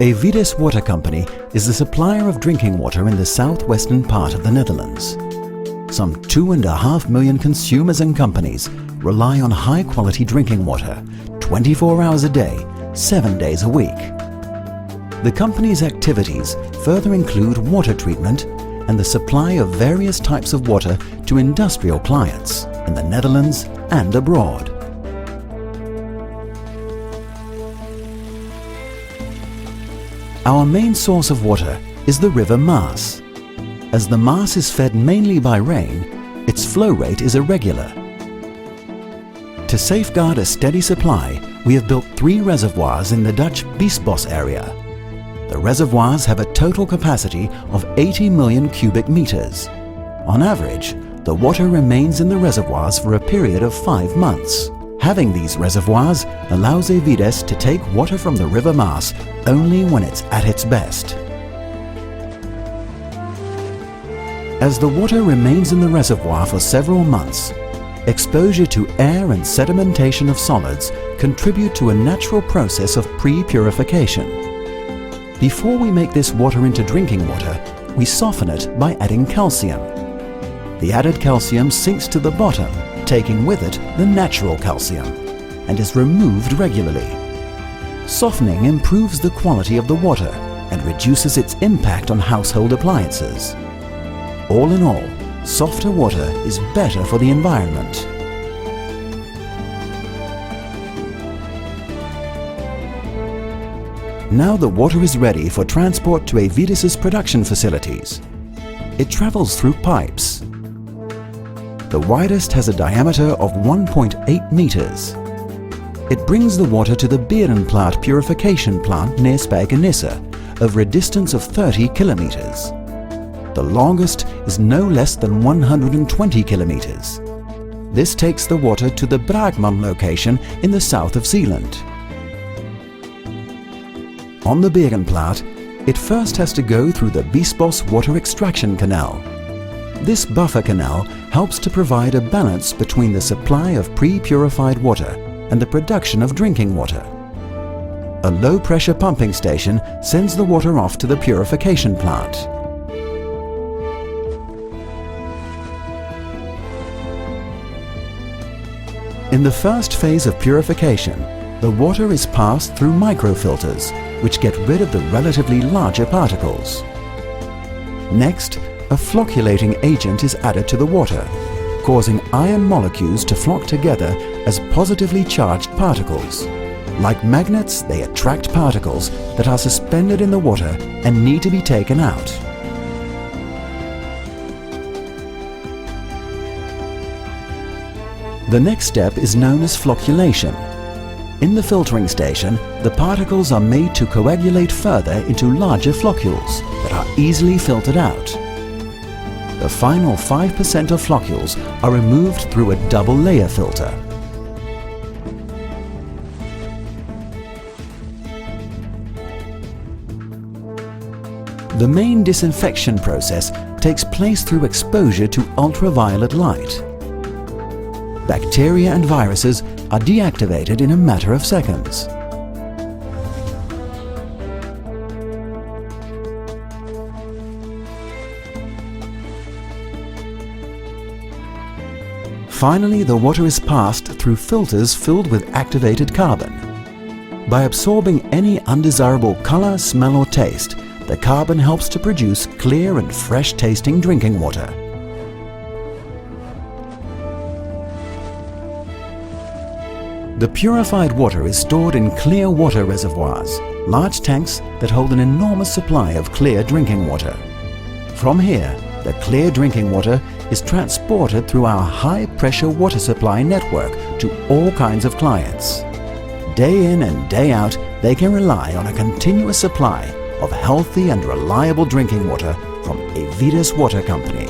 Eifedy's Water Company is the supplier of drinking water in the southwestern part of the Netherlands. Some 2.5 million consumers and companies rely on high-quality drinking water 24 hours a day, 7 days a week. The company's activities further include water treatment and the supply of various types of water to industrial clients in the Netherlands and abroad. Our main source of water is the River Maas. As the Maas is fed mainly by rain, its flow rate is irregular. To safeguard a steady supply, we have built 3 reservoirs in the Dutch Biesbos area. The reservoirs have a total capacity of 80 million cubic meters. On average, the water remains in the reservoirs for a period of 5 months. Having these reservoirs allows Eifedy's to take water from the River Maas only when it's at its best. As the water remains in the reservoir for several months, exposure to air and sedimentation of solids contribute to a natural process of pre-purification. Before we make this water into drinking water, we soften it by adding calcium. The added calcium sinks to the bottom, taking with it the natural calcium, and is removed regularly. Softening improves the quality of the water and reduces its impact on household appliances. All in all, softer water is better for the environment. Now the water is ready for transport to Eifedy's production facilities. It travels through pipes. The widest has a diameter of 1.8 meters. It brings the water to the Berenplaat purification plant near Spijkenisse, over a distance of 30 kilometers. The longest is no less than 120 kilometers. This takes the water to the Braakman location in the south of Zealand. On the Berenplaat, it first has to go through the Biesbos water extraction canal. This buffer canal helps to provide a balance between the supply of pre-purified water and the production of drinking water. A low-pressure pumping station sends the water off to the purification plant. In the first phase of purification, the water is passed through microfilters, which get rid of the relatively larger particles. Next, a flocculating agent is added to the water, causing iron molecules to flock together as positively charged particles. Like magnets, they attract particles that are suspended in the water and need to be taken out. The next step is known as flocculation. In the filtering station, the particles are made to coagulate further into larger floccules that are easily filtered out. The final 5% of floccules are removed through a double layer filter. The main disinfection process takes place through exposure to ultraviolet light. Bacteria and viruses are deactivated in a matter of seconds. Finally, the water is passed through filters filled with activated carbon. By absorbing any undesirable color, smell or taste, the carbon helps to produce clear and fresh-tasting drinking water. The purified water is stored in clear water reservoirs, large tanks that hold an enormous supply of clear drinking water. From here, the clear drinking water is transported through our high-pressure water supply network to all kinds of clients. Day in and day out, they can rely on a continuous supply of healthy and reliable drinking water from Eifedy's Water Company.